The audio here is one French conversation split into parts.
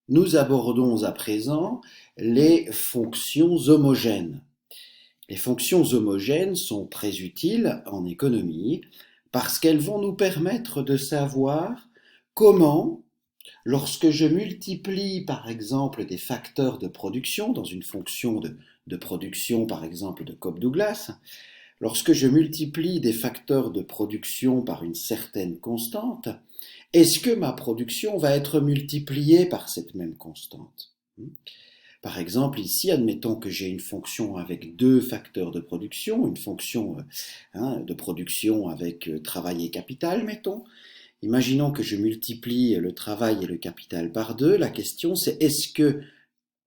Nous abordons à présent les fonctions homogènes. Les fonctions homogènes sont très utiles en économie parce qu'elles vont nous permettre de savoir comment, lorsque je multiplie par exemple des facteurs de production dans une fonction de production par exemple de Cobb-Douglas, lorsque je multiplie des facteurs de production par une certaine constante, est-ce que ma production va être multipliée par cette même constante? Par exemple, ici, admettons que j'ai une fonction avec deux facteurs de production, une fonction de production avec travail et capital, mettons. Imaginons que je multiplie le travail et le capital par deux. La question, c'est est-ce que,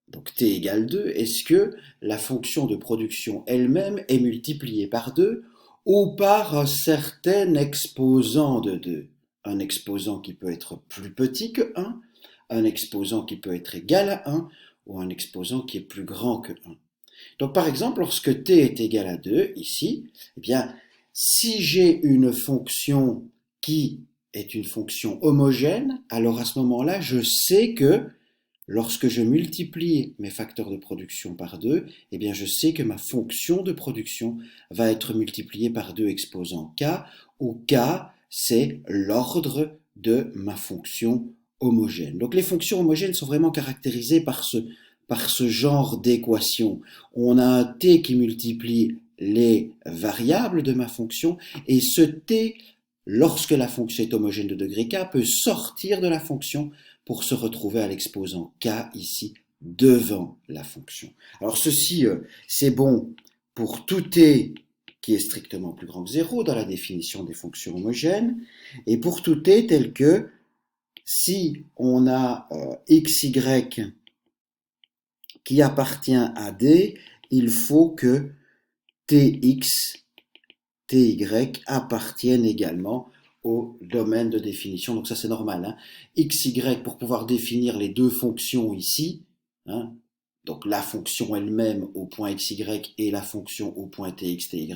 donc t égale 2, est-ce que la fonction de production elle-même est multipliée par 2 ou par un certain exposant de 2? Un exposant qui peut être plus petit que un exposant qui peut être égal à 1 ou un exposant qui est plus grand que 1. Donc par exemple, lorsque t est égal à 2, ici, eh bien, si j'ai une fonction qui est une fonction homogène, alors à ce moment-là, je sais que lorsque je multiplie mes facteurs de production par 2, eh bien je sais que ma fonction de production va être multipliée par 2 exposants k, où k c'est l'ordre de ma fonction homogène. Donc les fonctions homogènes sont vraiment caractérisées par ce genre d'équation. On a un t qui multiplie les variables de ma fonction, et ce t, lorsque la fonction est homogène de degré k, peut sortir de la fonction pour se retrouver à l'exposant k ici devant la fonction. Alors ceci, c'est bon pour tout t qui est strictement plus grand que 0 dans la définition des fonctions homogènes, et pour tout t tel que si on a xy qui appartient à d, il faut que tx, ty appartiennent également au domaine de définition. Donc ça c'est normal. Hein. Xy, pour pouvoir définir les deux fonctions ici, hein, donc la fonction elle-même au point xy et la fonction au point tx, ty,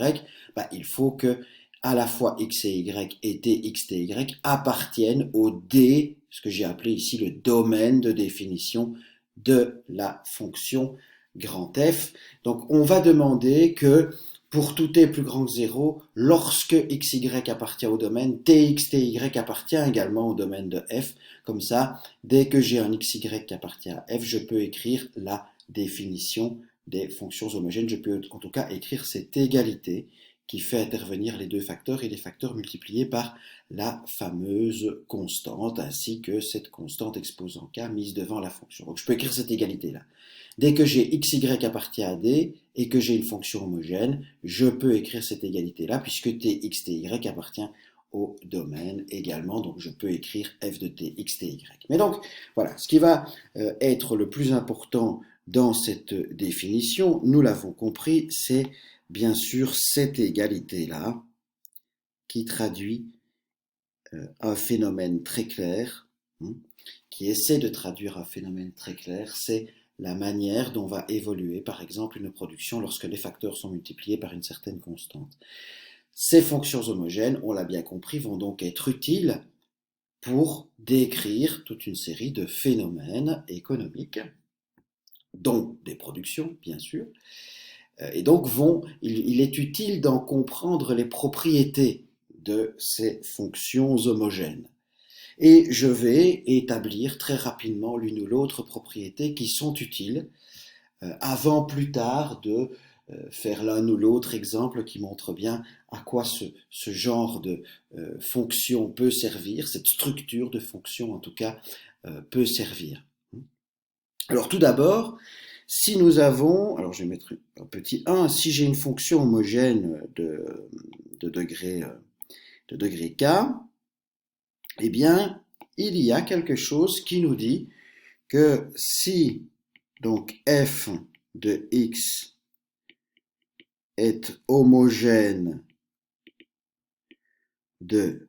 bah, il faut que à la fois x et y et tx, ty appartiennent au D, ce que j'ai appelé ici le domaine de définition de la fonction grand F. Donc on va demander que pour tout t plus grand que 0, lorsque xy appartient au domaine, tx, ty appartient également au domaine de f. Comme ça, dès que j'ai un xy qui appartient à f, je peux écrire la définition des fonctions homogènes. Je peux en tout cas écrire cette égalité qui fait intervenir les deux facteurs et les facteurs multipliés par la fameuse constante, ainsi que cette constante exposant k mise devant la fonction. Donc je peux écrire cette égalité-là. Dès que j'ai xy appartient à d et que j'ai une fonction homogène, je peux écrire cette égalité-là puisque tx, ty appartient au domaine également, donc je peux écrire f de tx, ty. Mais donc, voilà, ce qui va être le plus important dans cette définition, nous l'avons compris, c'est bien sûr cette égalité-là qui traduit un phénomène très clair, qui essaie de traduire un phénomène très clair, c'est la manière dont va évoluer, par exemple, une production lorsque les facteurs sont multipliés par une certaine constante. Ces fonctions homogènes, on l'a bien compris, vont donc être utiles pour décrire toute une série de phénomènes économiques, dont des productions, bien sûr, et donc il est utile d'en comprendre les propriétés de ces fonctions homogènes. Et je vais établir très rapidement l'une ou l'autre propriété qui sont utiles avant plus tard de faire l'un ou l'autre exemple qui montre bien à quoi ce genre de fonction peut servir, cette structure de fonction en tout cas peut servir. Alors tout d'abord, si nous avons, alors je vais mettre un petit 1, si j'ai une fonction homogène de degré k, eh bien, il y a quelque chose qui nous dit que si donc f de x est homogène de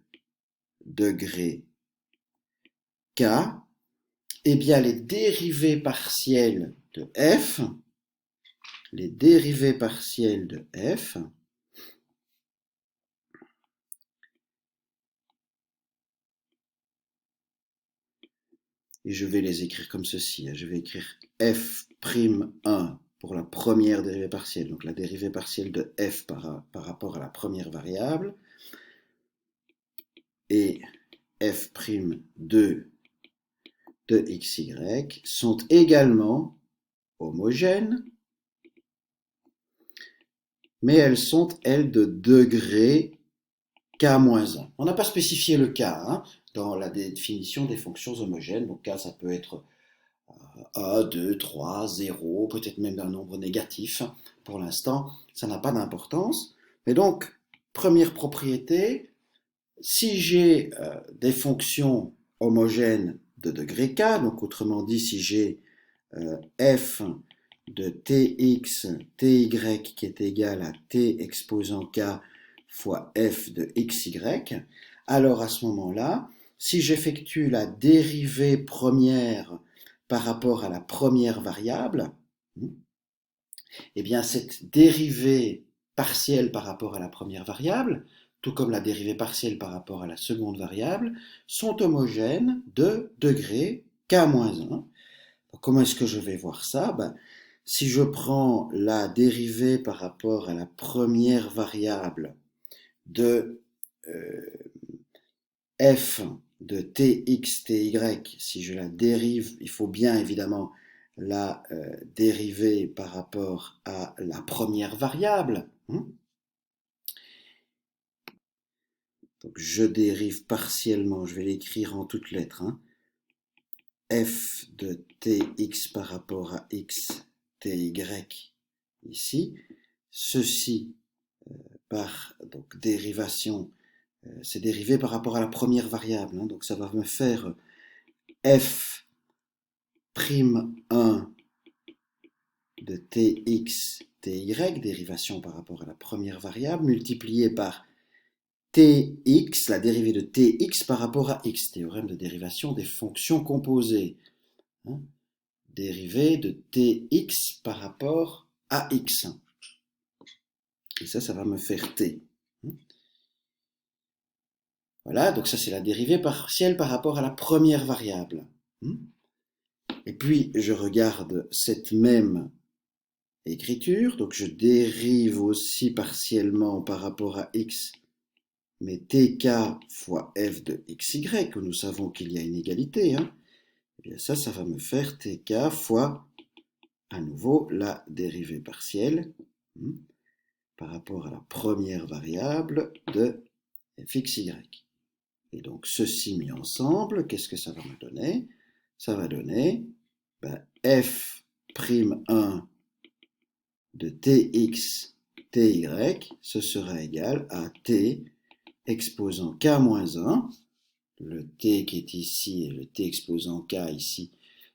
degré k, eh bien les dérivées partielles de f, et je vais les écrire comme ceci. Je vais écrire f'1 pour la première dérivée partielle, donc la dérivée partielle de f par rapport à la première variable, et f'2 de xy sont également homogènes, mais elles sont, elles, de degré k-1. On n'a pas spécifié le k dans la définition des fonctions homogènes. Donc k, ça peut être 1, 2, 3, 0, peut-être même d'un nombre négatif. Pour l'instant, ça n'a pas d'importance. Mais donc, première propriété, si j'ai des fonctions homogènes de degré k, donc autrement dit, si j'ai f de tx, ty qui est égal à t exposant k fois f de xy, alors à ce moment-là, si j'effectue la dérivée première par rapport à la première variable, eh bien cette dérivée partielle par rapport à la première variable, tout comme la dérivée partielle par rapport à la seconde variable, sont homogènes de degré k-1. Comment est-ce que je vais voir ça? Si je prends la dérivée par rapport à la première variable de f de tx, ty, si je la dérive, il faut bien évidemment la dériver par rapport à la première variable. Donc je dérive partiellement, je vais l'écrire en toutes lettres. F de tx par rapport à x, ty ici. Ceci par donc, dérivation, c'est dérivé par rapport à la première variable. Donc ça va me faire f' 1 de tx, ty, dérivation par rapport à la première variable, multiplié par tx, la dérivée de tx par rapport à x, théorème de dérivation des fonctions composées. Dérivée de tx par rapport à x. Et ça va me faire t. Voilà, donc ça c'est la dérivée partielle par rapport à la première variable. Et puis je regarde cette même écriture, donc je dérive aussi partiellement par rapport à x, mais tk fois f de xy, que nous savons qu'il y a une égalité. Et bien ça va me faire tk fois, à nouveau, la dérivée partielle par rapport à la première variable de fxy. Et donc, ceci mis ensemble, qu'est-ce que ça va me donner? Ça va donner f'1 de tx, ty, ce sera égal à t exposant k-1, le t qui est ici et le t exposant k ici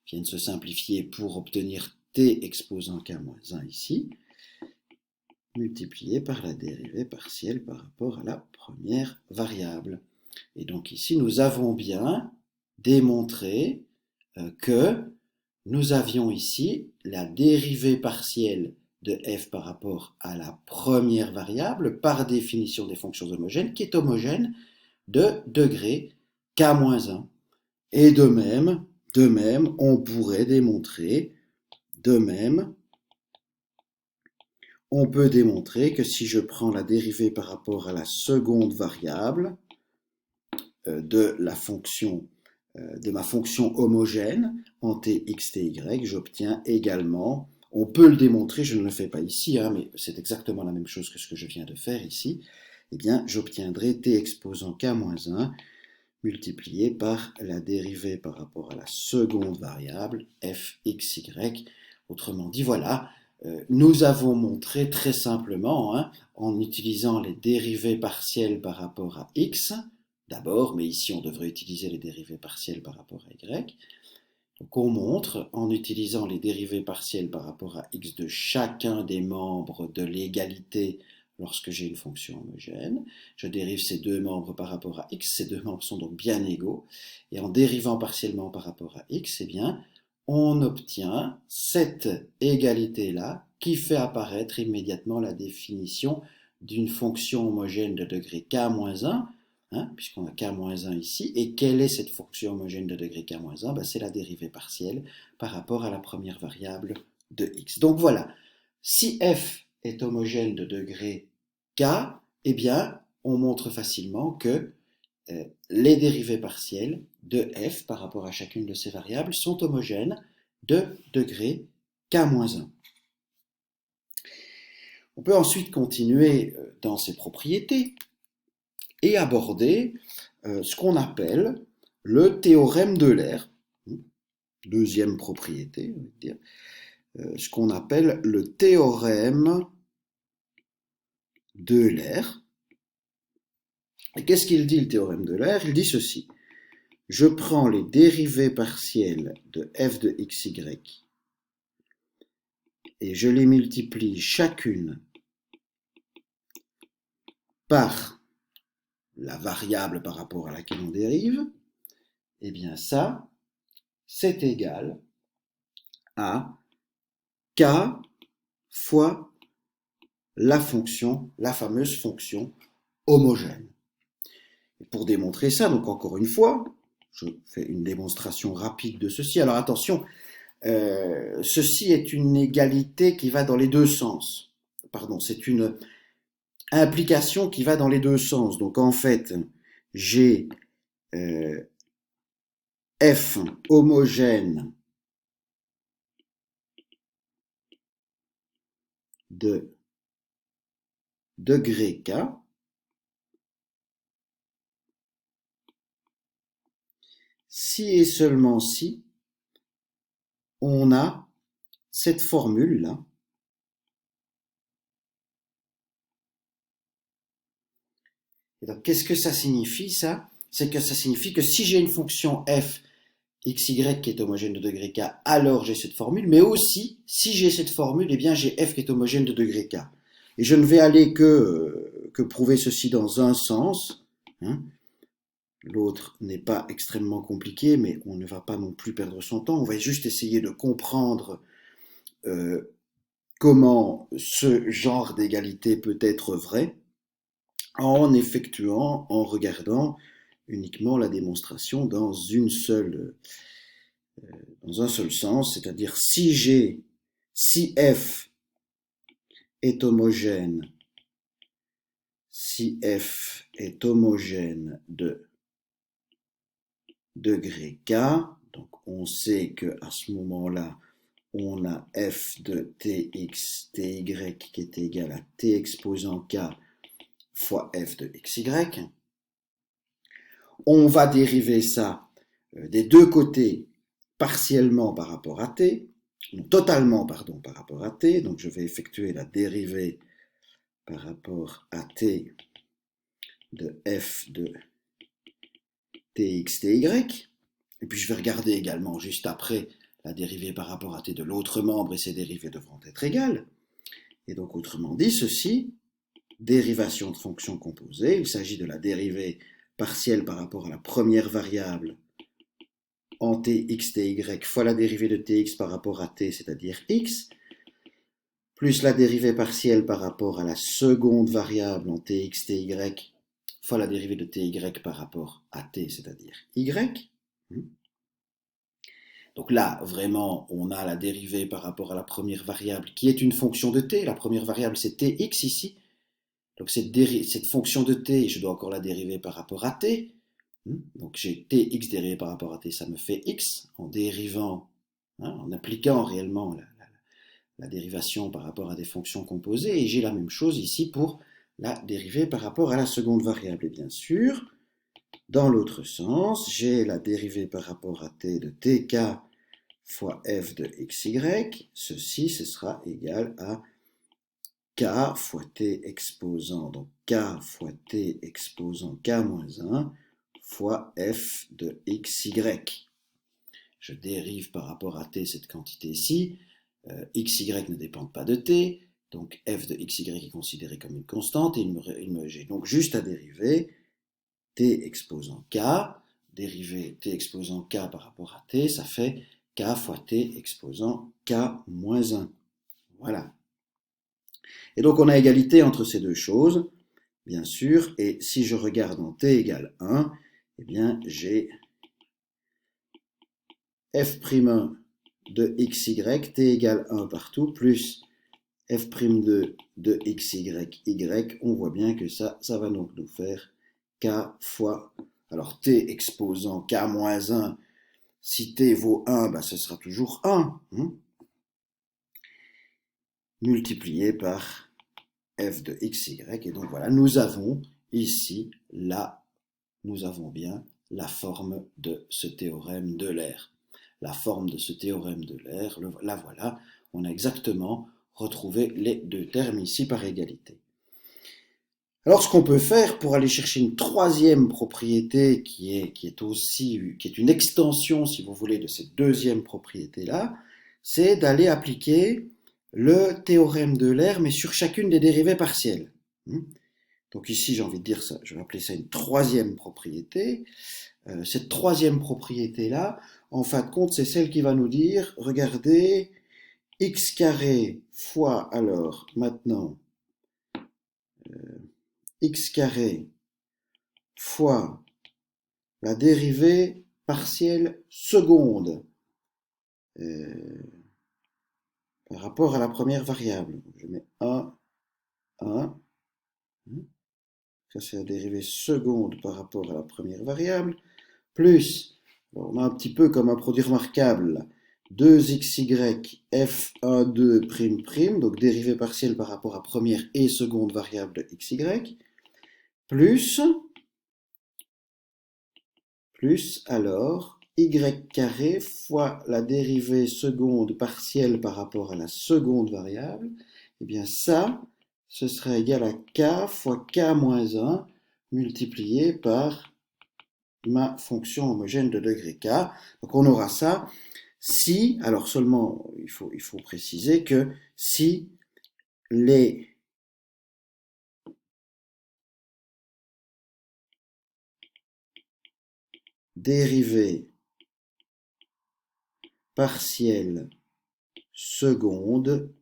viennent se simplifier pour obtenir t exposant k-1 ici, multiplié par la dérivée partielle par rapport à la première variable. Et donc ici, nous avons bien démontré que nous avions ici la dérivée partielle de f par rapport à la première variable, par définition des fonctions homogènes, qui est homogène de degré k-1. Et de même, on pourrait démontrer, on peut démontrer que si je prends la dérivée par rapport à la seconde variable de ma fonction homogène en tx, ty, j'obtiens également, on peut le démontrer, je ne le fais pas ici, mais c'est exactement la même chose que ce que je viens de faire ici, eh bien j'obtiendrai t exposant k-1 multiplié par la dérivée par rapport à la seconde variable fxy. Autrement dit, voilà, nous avons montré très simplement, en utilisant les dérivées partielles par rapport à x, d'abord, mais ici on devrait utiliser les dérivées partielles par rapport à y. Donc on montre, en utilisant les dérivées partielles par rapport à x de chacun des membres de l'égalité lorsque j'ai une fonction homogène, je dérive ces deux membres par rapport à x, ces deux membres sont donc bien égaux, et en dérivant partiellement par rapport à x, eh bien, on obtient cette égalité-là qui fait apparaître immédiatement la définition d'une fonction homogène de degré k-1 hein, puisqu'on a k-1 ici. Et quelle est cette fonction homogène de degré k-1? Ben, c'est la dérivée partielle par rapport à la première variable de x. Donc voilà, si f est homogène de degré k, eh bien, on montre facilement que les dérivées partielles de f par rapport à chacune de ces variables sont homogènes de degré k-1. On peut ensuite continuer dans ces propriétés et aborder ce qu'on appelle le théorème d'Euler. Deuxième propriété, on va dire, ce qu'on appelle le théorème d'Euler. Et qu'est-ce qu'il dit, le théorème d'Euler? Il dit ceci. Je prends les dérivées partielles de f de xy et je les multiplie chacune par la variable par rapport à laquelle on dérive, eh bien ça, c'est égal à k fois la fameuse fonction homogène. Et pour démontrer ça, donc encore une fois, je fais une démonstration rapide de ceci. Alors attention, ceci est une égalité qui va dans les deux sens. Pardon, c'est une implication qui va dans les deux sens. Donc en fait, j'ai f homogène de degré k si et seulement si on a cette formule-là. Et donc, qu'est-ce que ça signifie, ça? C'est que ça signifie que si j'ai une fonction f xy qui est homogène de degré k, alors j'ai cette formule, mais aussi, si j'ai cette formule, eh bien j'ai f qui est homogène de degré k. Et je ne vais aller que prouver ceci dans un sens. Hein. L'autre n'est pas extrêmement compliqué, mais on ne va pas non plus perdre son temps. On va juste essayer de comprendre comment ce genre d'égalité peut être vrai en regardant uniquement la démonstration dans un seul sens, c'est-à-dire si f est homogène de degré k, donc on sait que à ce moment-là, on a f de tx, ty qui est égal à t exposant k fois f de xy. On va dériver ça des deux côtés partiellement par rapport à t, non, totalement pardon, par rapport à t, donc je vais effectuer la dérivée par rapport à t de f de tx, ty, et puis je vais regarder également juste après la dérivée par rapport à t de l'autre membre et ces dérivées devront être égales. Et donc autrement dit, ceci, dérivation de fonction composée, il s'agit de la dérivée partielle par rapport à la première variable en tx, ty fois la dérivée de tx par rapport à t, c'est-à-dire x, plus la dérivée partielle par rapport à la seconde variable en tx, ty fois la dérivée de ty par rapport à t, c'est-à-dire y. Donc là, vraiment, on a la dérivée par rapport à la première variable qui est une fonction de t. La première variable, c'est tx ici. Donc cette fonction de t, je dois encore la dériver par rapport à t. Donc j'ai tx dérivé par rapport à t, ça me fait x en dérivant, en appliquant réellement la dérivation par rapport à des fonctions composées. Et j'ai la même chose ici pour la dérivée par rapport à la seconde variable. Et bien sûr, dans l'autre sens, j'ai la dérivée par rapport à t de tk fois f de xy. Ceci, ce sera égal à k fois t exposant, donc k fois t exposant k-1 fois f de xy. Je dérive par rapport à t cette quantité-ci. Xy ne dépendent pas de t, donc f de xy est considéré comme une constante, et j'ai donc juste à dériver t exposant k, dériver t exposant k par rapport à t, ça fait k fois t exposant k-1. Voilà. Et donc on a égalité entre ces deux choses. bien sûr, et si je regarde en t égale 1, eh bien j'ai f'1 de xy, t égale 1 partout, plus f'2 de xy, on voit bien que ça va donc nous faire k fois, alors t exposant k-1, si t vaut 1, ben, ce sera toujours 1, multiplié par f de xy, et donc voilà, nous avons ici, là, nous avons bien la forme de ce théorème d'Euler. La forme de ce théorème d'Euler, la voilà, on a exactement retrouvé les deux termes ici par égalité. Alors ce qu'on peut faire pour aller chercher une troisième propriété qui est une extension, si vous voulez, de cette deuxième propriété-là, c'est d'aller appliquer le théorème d'Euler, mais sur chacune des dérivées partielles. Donc ici, j'ai envie de dire ça, je vais appeler ça une troisième propriété. Cette troisième propriété-là, en fin de compte, c'est celle qui va nous dire, regardez, x carré fois, alors, maintenant, x carré fois la dérivée partielle seconde par rapport à la première variable. Je mets 1, 1. Ça, c'est la dérivée seconde par rapport à la première variable. Plus, on a un petit peu comme un produit remarquable, 2xy f1,2'', donc dérivée partielle par rapport à première et seconde variable de xy, plus alors y carré fois la dérivée seconde partielle par rapport à la seconde variable, et bien ça, ce sera égal à k fois k-1 multiplié par ma fonction homogène de degré k. Donc on aura ça si, alors seulement il faut préciser que si les dérivées partielles secondes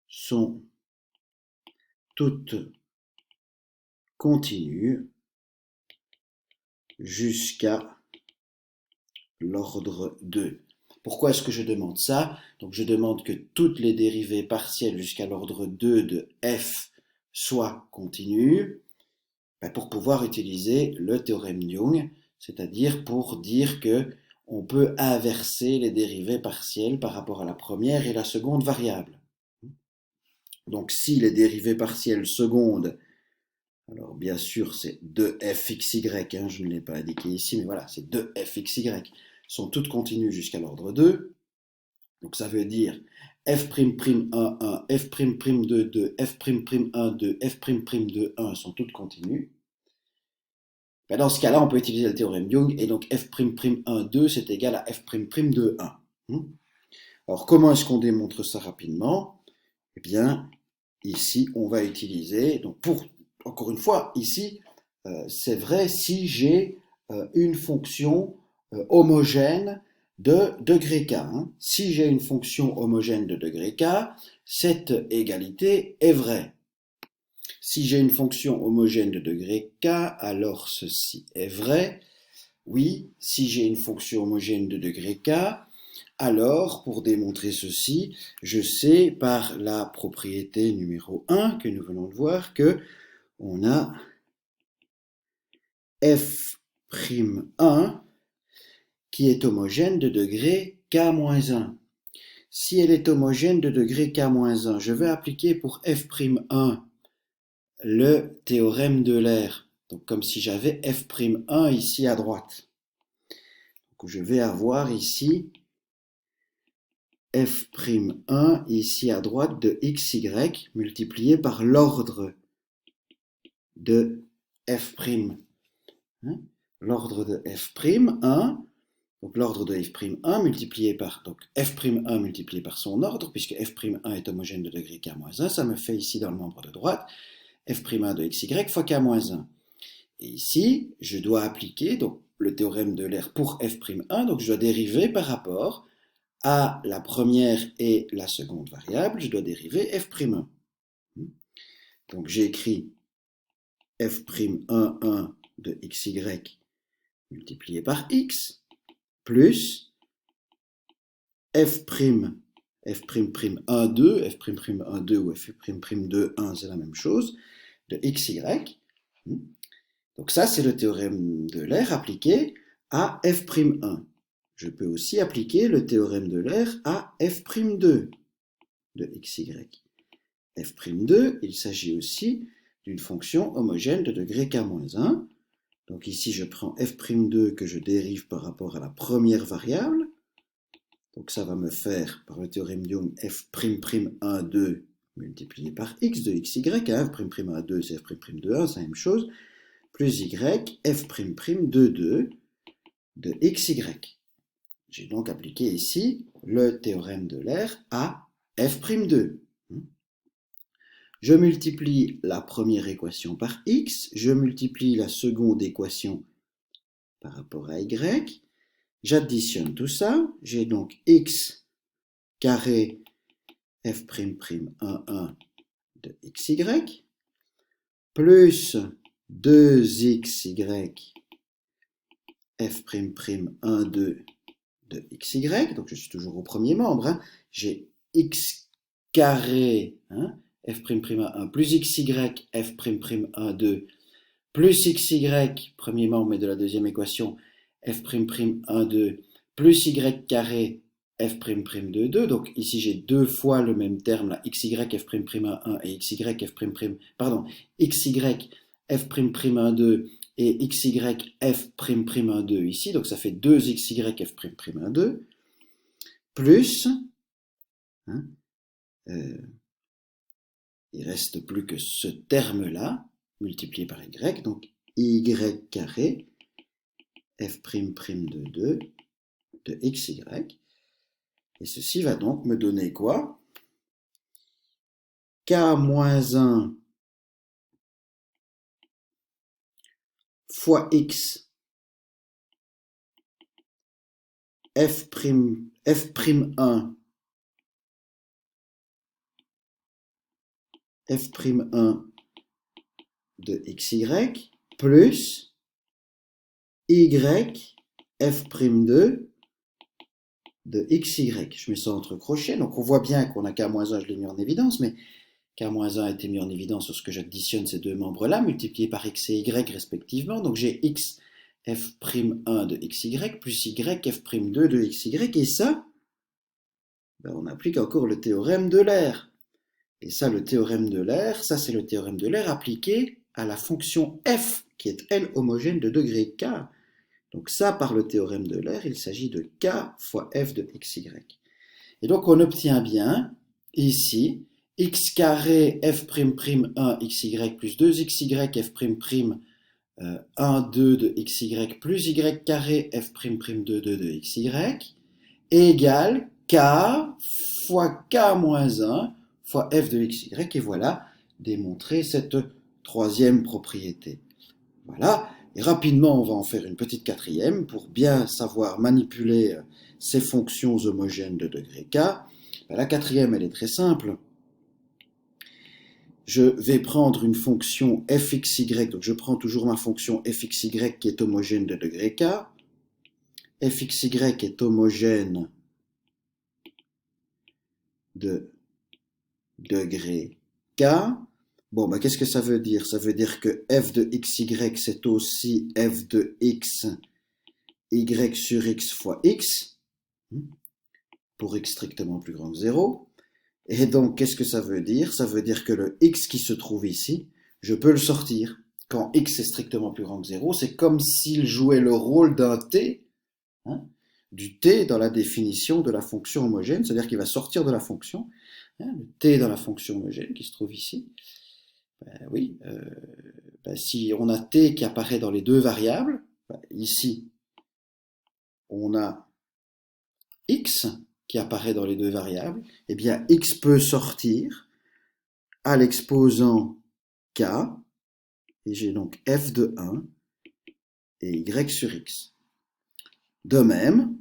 sont toutes continues jusqu'à l'ordre 2. Pourquoi est-ce que je demande ça? Donc je demande que toutes les dérivées partielles jusqu'à l'ordre 2 de f soient continues pour pouvoir utiliser le théorème de Young, c'est-à-dire pour dire que on peut inverser les dérivées partielles par rapport à la première et la seconde variable. Donc si les dérivées partielles secondes, alors bien sûr c'est 2fxy, je ne l'ai pas indiqué ici, mais voilà, c'est 2fxy, sont toutes continues jusqu'à l'ordre 2. Donc ça veut dire f''1, 1, f''2, 2, f''1, 2, f''2, 1 sont toutes continues. Ben dans ce cas-là, on peut utiliser le théorème de Young, et donc f''1, 2, c'est égal à f''2, 1. Alors comment est-ce qu'on démontre ça rapidement? Eh bien, ici, on va utiliser, donc encore une fois, ici, c'est vrai si j'ai une fonction homogène de degré k. Si j'ai une fonction homogène de degré k, cette égalité est vraie. Si j'ai une fonction homogène de degré k, alors ceci est vrai. Oui, si j'ai une fonction homogène de degré k, alors pour démontrer ceci, je sais par la propriété numéro 1 que nous venons de voir que on a f'1 qui est homogène de degré k-1. Si elle est homogène de degré k-1, je vais appliquer pour f'1 le théorème d'Euler. Donc comme si j'avais f'1 ici à droite. Donc je vais avoir ici f'1 ici à droite de xy multiplié par l'ordre de f'. L'ordre de f'1, donc l'ordre de f'1 multiplié par donc f'1 multiplié par son ordre, puisque f'1 est homogène de degré k-1, ça me fait ici dans le membre de droite f'1 de xy fois k-1. Et ici, je dois appliquer donc, le théorème d'Euler pour f'1, donc je dois dériver par rapport à la première et la seconde variable, je dois dériver f'1. Donc j'ai écrit f'11 de xy multiplié par x, plus f', f''1, 2, f''1, 2 ou f''2, 1, c'est la même chose, de xy. Donc ça, c'est le théorème d'Euler appliqué à f'1. Je peux aussi appliquer le théorème d'Euler à f'2 de xy. f'2, il s'agit aussi d'une fonction homogène de degré k-1. Donc ici, je prends f'2 que je dérive par rapport à la première variable. Donc ça va me faire, par le théorème de Young, f''1, 2 multiplié par x de xy. f''1, 2, c'est f''2, 1, c'est la même chose. Plus y, f''2, 2 de xy. J'ai donc appliqué ici le théorème d'Euler à f'2. Je multiplie la première équation par x, je multiplie la seconde équation par rapport à y, j'additionne tout ça, j'ai donc x carré f''1 de xy plus 2xy f''1 2 de xy, donc je suis toujours au premier membre, j'ai x carré f''1 plus xy f''1 2 plus xy, premier membre mais de la deuxième équation, f''1 2 plus y carré f''2 2, donc ici j'ai deux fois le même terme, là, xy f''1 1 et xy f''1 2 et xy f''1 2 ici, donc ça fait 2xy f''1 2, plus, il reste plus que ce terme-là, multiplié par y, donc y carré f''2 2 de xy, et ceci va donc me donner quoi? K-1 fois x f'1 f'1 de xy plus y f'2 de xy. Je mets ça entre crochets, donc on voit bien qu'on a k-1, je l'ai mis en évidence, mais k-1 a été mis en évidence lorsque j'additionne ces deux membres-là, multipliés par x et y respectivement, donc j'ai x f'1 de xy plus y f'2 de xy, et ça, on applique encore le théorème d'Euler. Et ça, le théorème d'Euler, ça c'est le théorème d'Euler appliqué à la fonction f, qui est elle homogène de degré k. Donc ça, par le théorème d'Euler, il s'agit de k fois f de xy. Et donc on obtient bien, ici, x carré f'1 xy plus 2xy f'1 2 de xy plus y carré f'2 2 de xy égale k fois k-1 fois f de xy. Et voilà, démontrer cette troisième propriété. Voilà, et rapidement on va en faire une petite quatrième pour bien savoir manipuler ces fonctions homogènes de degré k. La quatrième, elle est très simple. Je vais prendre une fonction fxy, donc je prends toujours ma fonction fxy qui est homogène de degré k. Fxy est homogène de degré k. Bon, qu'est-ce que ça veut dire? Ça veut dire que f de xy, c'est aussi f de x, y sur x fois x, pour x strictement plus grand que 0. Et donc, qu'est-ce que ça veut dire? Ça veut dire que le x qui se trouve ici, je peux le sortir. Quand x est strictement plus grand que 0, c'est comme s'il jouait le rôle d'un t, du t dans la définition de la fonction homogène, c'est-à-dire qu'il va sortir de la fonction, le t dans la fonction homogène qui se trouve ici. Oui, si on a t qui apparaît dans les deux variables, ici, on a x qui apparaît dans les deux variables, eh bien x peut sortir à l'exposant k, et j'ai donc f de 1 et y sur x. De même,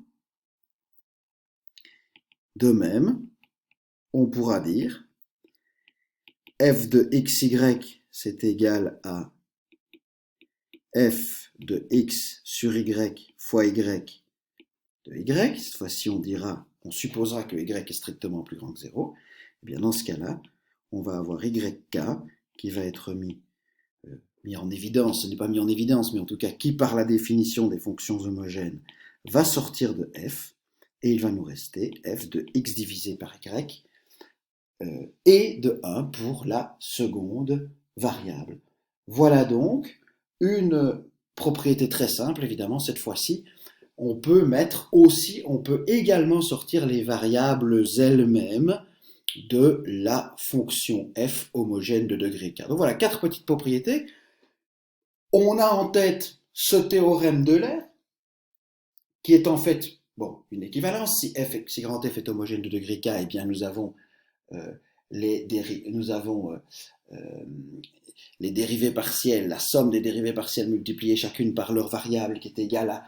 on pourra dire f de xy, c'est égal à f de x sur y fois y de y. Cette fois-ci, on supposera que y est strictement plus grand que 0. Et bien dans ce cas-là, on va avoir yk qui va être mis en évidence, ce n'est pas mis en évidence, mais en tout cas qui par la définition des fonctions homogènes va sortir de f, et il va nous rester f de x divisé par y, et de 1 pour la seconde variable. Voilà donc une propriété très simple, évidemment, cette fois-ci. On peut également sortir les variables elles-mêmes de la fonction f homogène de degré k. Donc voilà, 4 petites propriétés. On a en tête ce théorème d'Euler, qui est en fait une équivalence. Si grand F est homogène de degré k, eh bien nous avons les dérivées partielles, la somme des dérivées partielles multipliées chacune par leur variable qui est égale à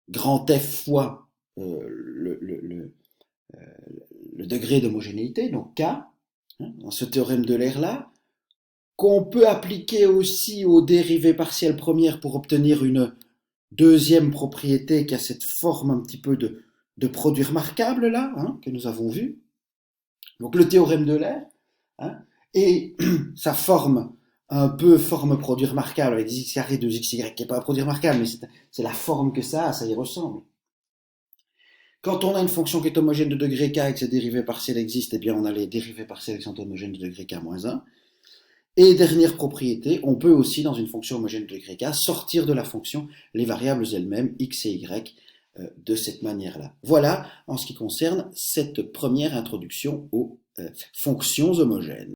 grand F fois le degré d'homogénéité, donc K, dans ce théorème d'Euler-là, qu'on peut appliquer aussi aux dérivées partielles premières pour obtenir une deuxième propriété qui a cette forme un petit peu de produit remarquable là, que nous avons vu. Donc le théorème d'Euler, et sa forme un peu forme produit remarquable avec x carré 2xy qui n'est pas un produit remarquable, mais c'est la forme que ça y ressemble. Quand on a une fonction qui est homogène de degré k et que ses dérivées partielles existent, eh bien on a les dérivées partielles qui sont homogènes de degré k moins 1. Et dernière propriété, on peut aussi, dans une fonction homogène de degré k, sortir de la fonction les variables elles-mêmes, x et y, de cette manière-là. Voilà en ce qui concerne cette première introduction aux fonctions homogènes.